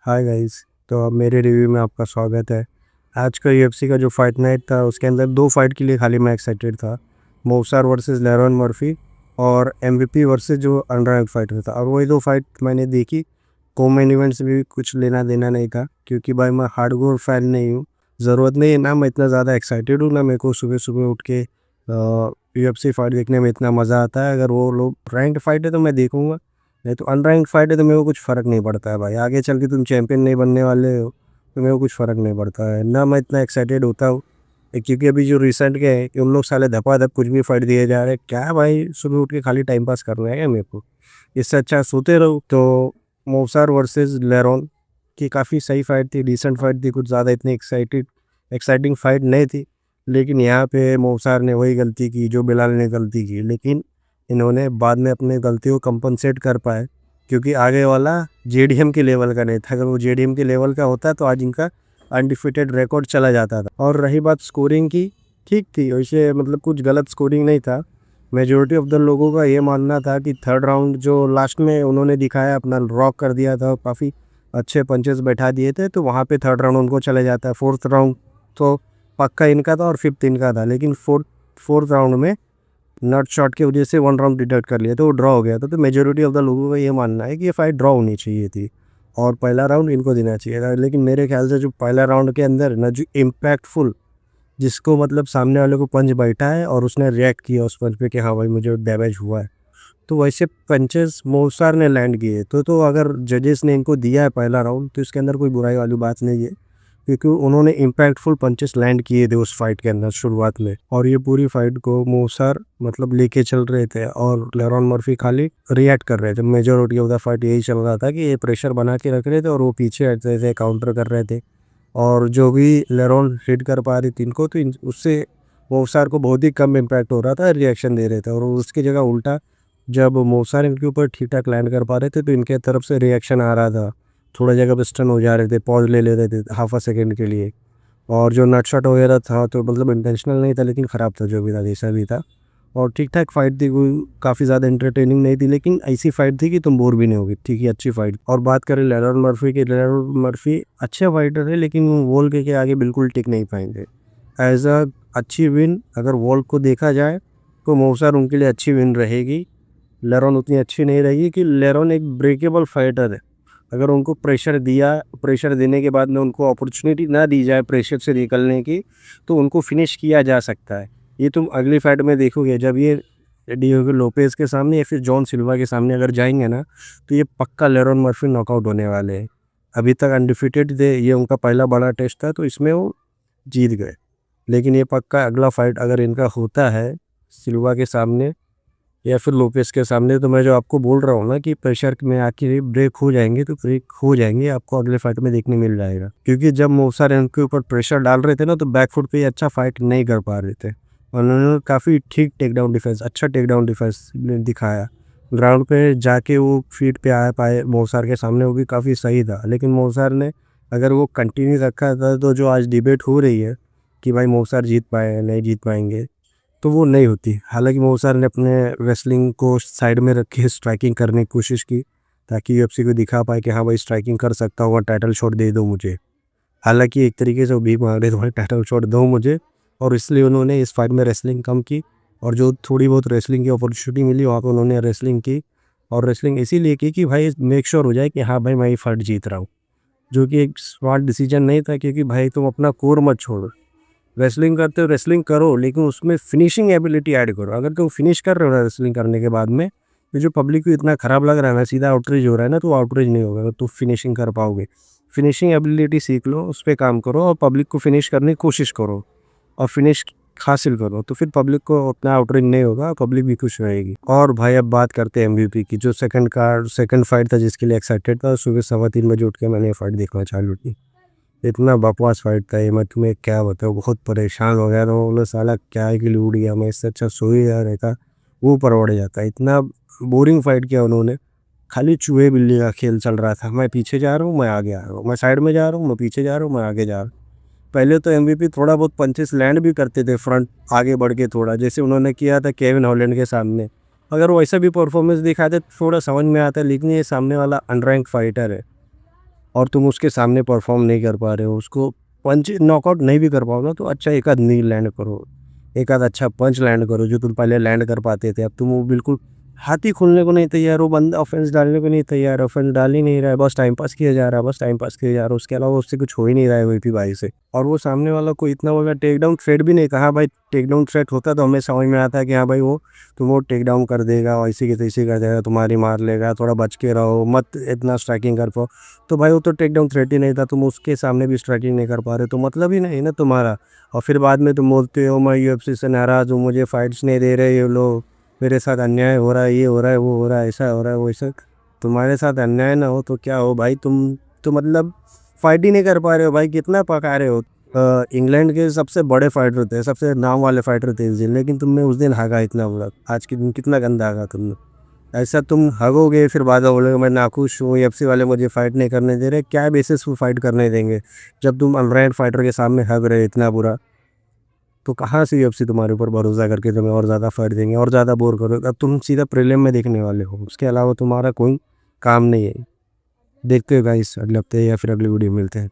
Hi guys. तो अब मेरे रिव्यू में आपका स्वागत है। आज का यूएफसी का जो फाइट नाइट था उसके अंदर दो फाइट के लिए खाली मैं एक्साइटेड था। मोसार वर्सेस लेरॉन मर्फी और एमवीपी वर्सेस जो अनरैंक्ड फाइटर था, और वही दो फाइट मैंने देखी। को मेन इवेंट से भी कुछ लेना देना नहीं था क्योंकि भाई मैं हार्डकोर फैन नहीं हूँ। ज़रूरत नहीं है ना, मैं इतना ज़्यादा एक्साइटेड हूँ ना। मेरे को सुबह सुबह उठ के यूएफसी फाइट देखने में इतना मज़ा आता है। अगर वो लोग रैंक्ड फाइट है तो मैं देखूँगा, नहीं तो अनरैंक्ड फाइट है तो मेरे को कुछ फ़र्क नहीं पड़ता है भाई। आगे चल के तुम चैंपियन नहीं बनने वाले हो तो मेरे को कुछ फ़र्क नहीं पड़ता है ना। मैं इतना एक्साइटेड होता हूँ क्योंकि अभी जो रिसेंट के हैं उन लोग साले धपाधप कुछ भी फाइट दिए जा रहे हैं। क्या भाई, सुबह उठ के खाली टाइम पास करना है क्या मेरे को? इससे अच्छा सोते रहो। तो मोसार वर्सेस लेरॉन की काफ़ी सही फाइट थी, डिसेंट फाइट थी। कुछ ज़्यादा इतनी एक्साइटिंग फाइट नहीं थी, लेकिन यहाँ पे मोसार ने वही गलती की जो बिलाल ने गलती की, लेकिन इन्होंने बाद में अपनी गलती को कंपनसेट कर पाए क्योंकि आगे वाला जेडीएम के लेवल का नहीं था। अगर वो जेडीएम के लेवल का होता तो आज इनका अनडिफिटेड रिकॉर्ड चला जाता था। और रही बात स्कोरिंग की, ठीक थी वैसे, मतलब कुछ गलत स्कोरिंग नहीं था। मेजोरिटी ऑफ द लोगों का ये मानना था कि थर्ड राउंड जो लास्ट में उन्होंने दिखाया, अपना रॉक कर दिया था, काफ़ी अच्छे पंचेस बैठा दिए थे, तो वहाँ पे थर्ड राउंड उनको चले जाता है। फोर्थ राउंड तो पक्का इनका था और फिफ्थ इनका था, लेकिन फोर्थ राउंड में नट शॉट की वजह से वन राउंड डिडक्ट कर लिया तो वो ड्रॉ हो गया था। तो मेजोरिटी ऑफ द लोगों का ये मानना है कि ये फाइट ड्रॉ होनी चाहिए थी और पहला राउंड इनको देना चाहिए था। लेकिन मेरे ख्याल से जो पहला राउंड के अंदर ना, जो इम्पैक्टफुल, जिसको मतलब सामने वाले को पंच बैठा है और उसने रिएक्ट किया उस पंच पे कि हाँ भाई मुझे डैमेज हुआ है, तो वैसे पंचेस मोसार ने लैंड किए। तो अगर जजेस ने इनको दिया है पहला राउंड तो इसके अंदर कोई बुराई वाली बात नहीं है क्योंकि उन्होंने इम्पैक्टफुल पंचेस लैंड किए थे उस फाइट के अंदर शुरुआत में। और ये पूरी फाइट को मोसार मतलब लेके चल रहे थे और लेरॉन मर्फी खाली रिएक्ट कर रहे थे। मेजोरिटी ऑफ द फाइट यही चल रहा था कि ये प्रेशर बना के रख रहे थे और वो पीछे हटते थे, काउंटर कर रहे थे। और जो भी लेरॉन हिट कर पा रही थी इनको, तो उससे मोसार को बहुत ही कम इम्पैक्ट हो रहा था, रिएक्शन दे रहे थे। और उसकी जगह उल्टा, जब मोसार इनके ऊपर ठीक ठाक लैंड कर पा रहे थे तो इनके तरफ से रिएक्शन आ रहा था। थोड़ा जगह पे स्टन हो जा रहे थे, पॉज ले रहे थे हाफ अ सेकेंड के लिए। और जो नट शॉट वगैरह था तो मतलब इंटेंशनल नहीं था, लेकिन ख़राब था जो भी था, जैसा भी था। और ठीक ठाक फाइट थी, कोई काफ़ी ज़्यादा इंटरटेनिंग नहीं थी, लेकिन ऐसी फाइट थी कि तुम बोर भी नहीं होगी। ठीक है, अच्छी फाइट। और बात करें लेरॉन मर्फी की, लेरॉन मर्फी अच्छे फाइटर है लेकिन वो वॉल के आगे बिल्कुल टिक नहीं पाएंगे। एज अ अच्छी विन अगर वॉल को देखा जाए तो मोसार उनके लिए अच्छी विन रहेगी। लेरॉन उतनी अच्छी नहीं रहेगी कि लेरॉन एक ब्रेकेबल फाइटर है। अगर उनको प्रेशर देने के बाद में उनको अपॉर्चुनिटी ना दी जाए प्रेशर से निकलने की, तो उनको फिनिश किया जा सकता है। ये तुम अगली फाइट में देखोगे, जब ये डिएगो लोपेज के सामने या फिर जॉन सिल्वा के सामने अगर जाएंगे ना, तो ये पक्का लेरॉन मर्फी नॉकआउट होने वाले हैं। अभी तक अनडिफिटेड थे, ये उनका पहला बड़ा टेस्ट था तो इसमें वो जीत गए। लेकिन ये पक्का अगला फाइट अगर इनका होता है सिल्वा के सामने या फिर लोपेस के सामने, तो मैं जो आपको बोल रहा हूँ ना कि प्रेशर में आके ब्रेक हो जाएंगे, तो ब्रेक हो जाएंगे, आपको अगले फाइट में देखने मिल जाएगा। क्योंकि जब मोसार इनके ऊपर प्रेशर डाल रहे थे ना, तो बैकफुट पे अच्छा फाइट नहीं कर पा रहे थे। उन्होंने काफ़ी ठीक टेक डाउन डिफेंस, अच्छा टेक डाउन डिफेंस दिखाया। ग्राउंड पे जाके वो फीट पे आ पाए मोसार के सामने, वो भी काफ़ी सही था। लेकिन मोसार ने अगर वो कंटिन्यू रखा था तो जो आज डिबेट हो रही है कि भाई मोसार जीत पाए नहीं जीत पाएंगे, तो वो नहीं होती। हालांकि मोसार ने अपने रेसलिंग को साइड में रख के स्ट्राइकिंग करने की कोशिश की ताकि यूएफसी को दिखा पाए कि हाँ भाई स्ट्राइकिंग कर सकता हूँ, टाइटल शॉट दे दो मुझे। हालांकि एक तरीके से वो भी मांग रहे थे भाई टाइटल शॉट दो मुझे, और इसलिए उन्होंने इस फाइट में रेसलिंग कम की। और जो थोड़ी बहुत रेसलिंग की अपॉर्चुनिटी मिली वहाँ पर उन्होंने रेसलिंग की। और रेसलिंग इसीलिए की कि भाई मेक श्योर हो जाए कि हाँ भाई मैं ये फाइट जीत रहा हूँ, जो कि एक स्मार्ट डिसीजन नहीं था। क्योंकि भाई तुम अपना कोर मत छोड़ो, रेसलिंग करते हो रेसलिंग करो, लेकिन उसमें फिनिशिंग एबिलिटी ऐड करो। अगर तुम फिनिश कर रहे हो रेसलिंग करने के बाद में, तो जो पब्लिक को इतना ख़राब लग रहा है ना, सीधा आउटरीच हो रहा है ना, तो आउटरीच नहीं होगा। तो फिनिशिंग कर पाओगे, फिनिशिंग एबिलिटी सीख लो, उस पर काम करो और पब्लिक को फिनिश करने की कोशिश करो और फिनिश हासिल करो, तो फिर पब्लिक को उतना आउटरीच नहीं होगा, पब्लिक भी खुश रहेगी। और भाई अब बात करते हैं एमवीपी की। जो सेकंड फाइट था जिसके लिए एक्साइटेड था, सुबह 3:15 बजे उठ के मैंने ये फाइट देखना चालू की। इतना बकवास फाइट था ये, मैं तुम्हें क्या बताऊँ, बहुत परेशान हो गया था। बोलो साला क्या है कि लूट गया, मैं इससे अच्छा सो ही रहता, वो परवड़ जाता। इतना बोरिंग फाइट किया उन्होंने, खाली चूहे बिल्ली का खेल चल रहा था। मैं पीछे जा रहा हूँ, मैं आगे आ रहा हूँ, मैं साइड में जा रहा हूँ, मैं पीछे जा रहा हूँ, मैं आगे जा रहा हूँ। पहले तो एमवीपी थोड़ा बहुत पंचेस लैंड भी करते थे फ्रंट आगे बढ़ के थोड़ा, जैसे उन्होंने किया था केविन हॉलैंड के सामने। अगर वैसा भी परफॉर्मेंस दिखाते तो थोड़ा समझ में आता है, लेकिन ये सामने वाला अनरैंक्ड फाइटर है, और तुम उसके सामने परफॉर्म नहीं कर पा रहे हो, उसको पंच नॉकआउट नहीं भी कर पाओ ना, तो अच्छा एक आध नी लैंड करो, एक आध अच्छा पंच लैंड करो जो तुम पहले लैंड कर पाते थे। अब तुम वो बिल्कुल हाथ ही खोलने को नहीं तैयार हो, बंदा ऑफेंस डालने को नहीं तैयार, ऑफेंस डाल ही नहीं रहा है, बस टाइम पास किया जा रहा है, बस टाइम पास किया जा रहा है, उसके अलावा उससे कुछ हो ही नहीं रहा है वीपी भाई से। और वो सामने वाला कोई इतना बड़ा टेक डाउन थ्रेट भी नहीं था। हाँ भाई, टेक डाउन थ्रेट होता तो हमें समझ में आता है कि हाँ भाई वो तुम वो टेक डाउन कर देगा, ऐसे की तैसे कर देगा, तुम्हारी मार लेगा, थोड़ा बच के रहो, मत इतना स्ट्राइकिंग कर पाओ। तो भाई वो तो टेक डाउन थ्रेट ही नहीं था, तुम उसके सामने भी स्ट्राइकिंग नहीं कर पा रहे, तो मतलब ही नहीं ना तुम्हारा। और फिर बाद में तुम बोलते हो मैं यूएफसी से नाराज़ हूँ, मुझे फाइट्स नहीं दे रहे ये लोग, मेरे साथ अन्याय हो रहा है, ये हो रहा है, वो हो रहा है, ऐसा हो रहा है, वैसा। तुम्हारे साथ अन्याय ना हो तो क्या हो भाई, तुम तो मतलब फाइट ही नहीं कर पा रहे हो भाई, कितना पका रहे हो। इंग्लैंड के सबसे बड़े फाइटर थे, सबसे नाम वाले फाइटर थे इस दिन, लेकिन तुमने उस दिन हागा इतना बुरा, आज के दिन कितना गंदा हागा तुमने। ऐसा तुम हगोगे फिर बाद में बोलोगे मैं नाखुश हूँ, यूएफसी वाले मुझे फाइट नहीं करने दे रहे, क्या बेसिस पे फाइट करने देंगे जब तुम अनरैंक्ड फाइटर के सामने हग रहे हो इतना बुरा। तो कहाँ से यूएफसी तुम्हारे ऊपर भरोसा करके तुम्हें और ज़्यादा फाइट देंगे और ज़्यादा बोर करोगे। अब तुम सीधा प्रीलिम में देखने वाले हो, उसके अलावा तुम्हारा कोई काम नहीं है। देखते हो गाइस, अगले हफ्ते या फिर अगली वीडियो मिलते हैं।